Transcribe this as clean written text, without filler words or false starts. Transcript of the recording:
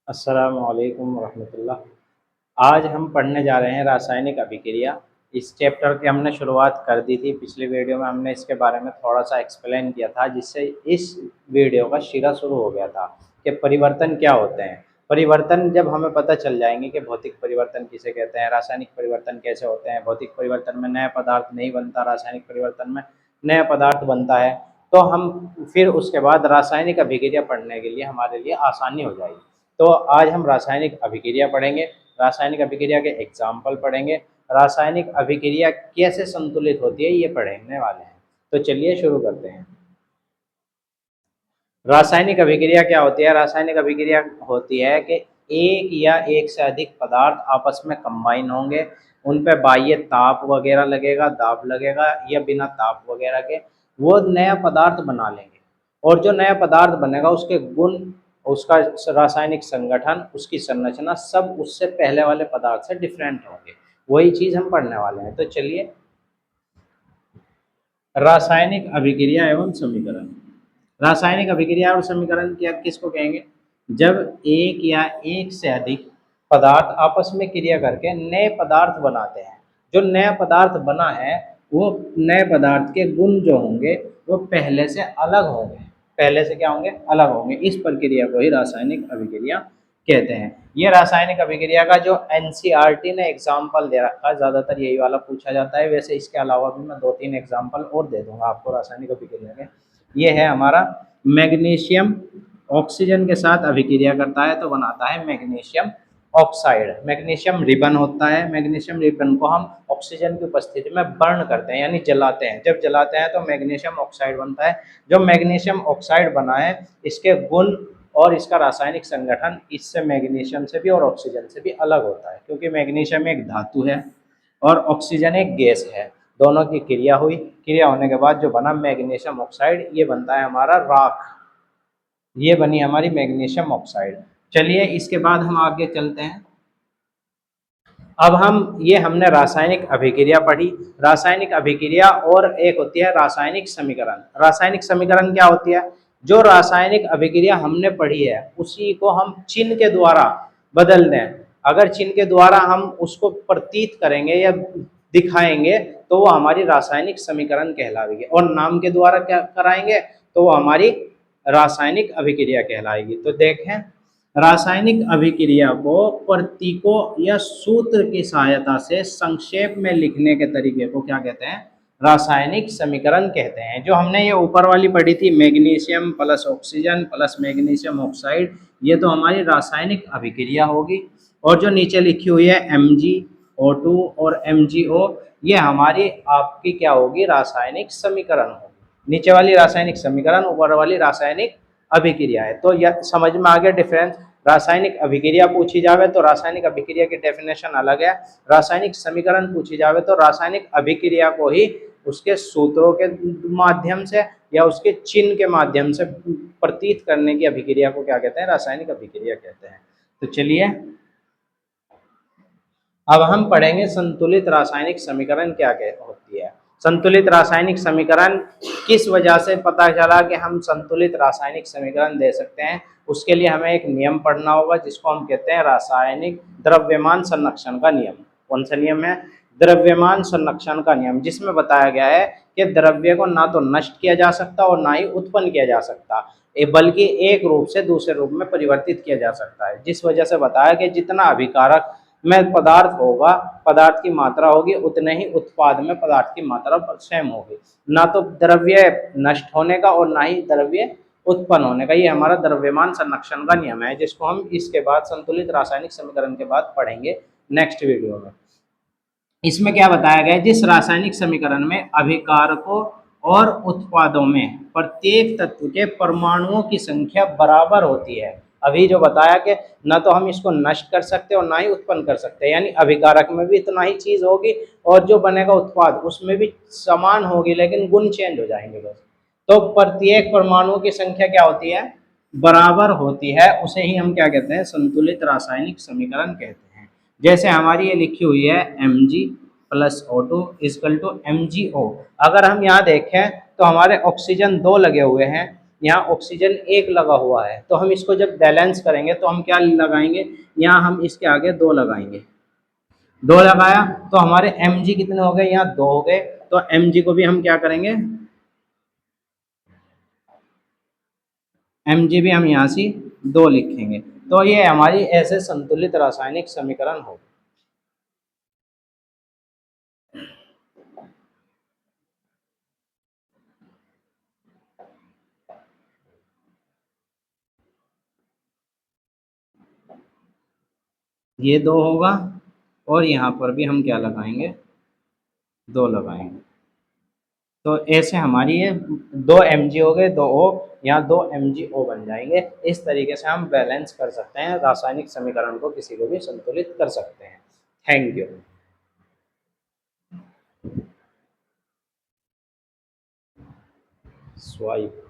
अस्सलामु अलैकुम वरहमतुल्लाह। आज हम पढ़ने जा रहे हैं रासायनिक अभिक्रिया। इस चैप्टर की हमने शुरुआत कर दी थी। पिछली वीडियो में हमने इसके बारे में थोड़ा सा एक्सप्लेन किया था, जिससे इस वीडियो का शिरा शुरू हो गया था कि परिवर्तन क्या होते हैं। परिवर्तन जब हमें पता चल जाएंगे कि भौतिक परिवर्तन किसे कहते हैं, रासायनिक परिवर्तन कैसे होते हैं, भौतिक परिवर्तन में नया पदार्थ नहीं बनता, रासायनिक परिवर्तन में नया पदार्थ बनता है, तो हम फिर उसके बाद रासायनिक अभिक्रिया पढ़ने के लिए हमारे लिए आसानी हो जाएगी। तो आज हम रासायनिक अभिक्रिया पढ़ेंगे, रासायनिक अभिक्रिया के एग्जाम्पल पढ़ेंगे, रासायनिक अभिक्रिया कैसे संतुलित होती है ये पढ़ने वाले हैं। तो चलिए शुरू करते हैं। रासायनिक अभिक्रिया क्या होती है? रासायनिक अभिक्रिया होती है कि एक या एक से अधिक पदार्थ आपस में कंबाइन होंगे, उन पे बाह्य ताप वगैरह लगेगा, दाब लगेगा, या बिना ताप वगैरह के वो नया पदार्थ बना लेंगे। और जो नया पदार्थ बनेगा उसके गुण, उसका रासायनिक संगठन, उसकी संरचना सब उससे पहले वाले पदार्थ से डिफरेंट होंगे। वही चीज़ हम पढ़ने वाले हैं। तो चलिए, रासायनिक अभिक्रिया एवं समीकरण। रासायनिक अभिक्रिया और समीकरण क्या किसको कहेंगे? जब एक या एक से अधिक पदार्थ आपस में क्रिया करके नए पदार्थ बनाते हैं। जो नया पदार्थ बना है वो नए पदार्थ के गुण जो होंगे वो पहले से अलग होंगे। पहले से क्या होंगे? अलग होंगे। इस प्रक्रिया को ही रासायनिक अभिक्रिया कहते हैं। ये रासायनिक अभिक्रिया का जो एनसीईआरटी ने एग्जाम्पल दे रखा है, ज़्यादातर यही वाला पूछा जाता है। वैसे इसके अलावा भी मैं 2-3 एग्जाम्पल और दे दूंगा आपको रासायनिक अभिक्रिया के। ये है हमारा मैग्नीशियम ऑक्सीजन के साथ अभिक्रिया करता है तो बनाता है मैग्नीशियम ऑक्साइड। मैग्नीशियम रिबन होता है। मैग्नीशियम रिबन को हम ऑक्सीजन की उपस्थिति में बर्न करते हैं, यानी जलाते हैं। जब जलाते हैं तो मैग्नीशियम ऑक्साइड बनता है। जो मैग्नीशियम ऑक्साइड बना है, इसके गुण और इसका रासायनिक संगठन इससे मैग्नीशियम से भी और ऑक्सीजन से भी अलग होता है, क्योंकि मैग्नीशियम एक धातु है और ऑक्सीजन एक गैस है। दोनों की क्रिया हुई, क्रिया होने के बाद जो बना मैग्नीशियम ऑक्साइड, ये बनता है हमारा राख। ये बनी हमारी मैग्नीशियम ऑक्साइड। चलिए इसके बाद हम आगे चलते हैं। अब हमने रासायनिक अभिक्रिया पढ़ी। रासायनिक अभिक्रिया और एक होती है रासायनिक समीकरण। रासायनिक समीकरण क्या होती है? जो रासायनिक अभिक्रिया हमने पढ़ी है उसी को हम चिन्ह के द्वारा बदल दें। अगर चिन्ह के द्वारा हम उसको प्रतीत करेंगे या दिखाएंगे तो वो हमारी रासायनिक समीकरण कहलाएगी, और नाम के द्वारा क्या कराएंगे तो वो हमारी रासायनिक अभिक्रिया कहलाएगी। तो देखें, रासायनिक अभिक्रिया को प्रतीकों या सूत्र की सहायता से संक्षेप में लिखने के तरीके को क्या कहते हैं? रासायनिक समीकरण कहते हैं। जो हमने ये ऊपर वाली पढ़ी थी, magnesium plus oxygen plus magnesium oxide, ये तो हमारी रासायनिक अभिक्रिया होगी। और जो नीचे लिखी हुई है MgO2 और MgO, ये हमारी आपकी क्या होगी? रासायनिक समीकरण होगी। नीचे वाली रासायनिक समीकरण, ऊपर वाली रासायनिक अभिक्रिया है। तो यह समझ में आ गया डिफरेंस। रासायनिक अभिक्रिया पूछी जावे तो रासायनिक अभिक्रिया की डेफिनेशन अलग है। रासायनिक समीकरण पूछी जावे तो रासायनिक अभिक्रिया को ही उसके सूत्रों के माध्यम से या उसके चिन्ह के माध्यम से प्रतीत करने की अभिक्रिया को क्या कहते हैं? रासायनिक अभिक्रिया कहते हैं। तो चलिए अब हम पढ़ेंगे संतुलित रासायनिक समीकरण क्या होती है। संतुलित रासायनिक समीकरण किस वजह से पता चला कि हम संतुलित रासायनिक समीकरण दे सकते हैं? उसके लिए हमें एक नियम पढ़ना होगा जिसको हम कहते हैं रासायनिक द्रव्यमान संरक्षण का नियम। कौन सा नियम है? द्रव्यमान संरक्षण का नियम, जिसमें बताया गया है कि द्रव्य को ना तो नष्ट किया जा सकता और ना ही उत्पन्न किया जा सकता, बल्कि एक रूप से दूसरे रूप में परिवर्तित किया जा सकता है। जिस वजह से बताया कि जितना अभिकारक में पदार्थ होगा, पदार्थ की मात्रा होगी, उतने ही उत्पाद में पदार्थ की मात्रा सेम होगी। ना तो द्रव्य नष्ट होने का और ना ही द्रव्य उत्पन्न होने का। ये हमारा द्रव्यमान संरक्षण का नियम है, जिसको हम इसके बाद संतुलित रासायनिक समीकरण के बाद पढ़ेंगे नेक्स्ट वीडियो में। इसमें क्या बताया गया है? जिस रासायनिक समीकरण में अभिकारकों और उत्पादों में प्रत्येक तत्व के परमाणुओं की संख्या बराबर होती है। अभी जो बताया कि ना तो हम इसको नष्ट कर सकते और ना ही उत्पन्न कर सकते, यानी अभिकारक में भी इतना ही चीज होगी और जो बनेगा उत्पाद उसमें भी समान होगी, लेकिन गुण चेंज हो जाएंगे बस। तो प्रत्येक परमाणुओं की संख्या क्या होती है? बराबर होती है। उसे ही हम क्या कहते हैं? संतुलित रासायनिक समीकरण कहते हैं। जैसे हमारी ये लिखी हुई है Mg+O2 = MgO। अगर हम यहाँ देखें तो हमारे ऑक्सीजन 2 लगे हुए हैं, यहाँ ऑक्सीजन एक लगा हुआ है, तो हम इसको जब बैलेंस करेंगे तो हम क्या लगाएंगे, यहाँ हम इसके आगे 2 लगाएंगे। 2 लगाया तो हमारे mg कितने हो गए, यहाँ 2 हो गए, तो mg को भी हम क्या करेंगे, mg भी हम यहाँ से 2 लिखेंगे। तो ये हमारी ऐसे संतुलित रासायनिक समीकरण हो। ये 2 होगा और यहाँ पर भी हम क्या लगाएंगे, 2 लगाएंगे। तो ऐसे हमारी ये 2 mg हो गए, 2 O, यहाँ 2 MgO बन जाएंगे। इस तरीके से हम बैलेंस कर सकते हैं रासायनिक समीकरण को, किसी को भी संतुलित कर सकते हैं। Thank you. स्वाइप।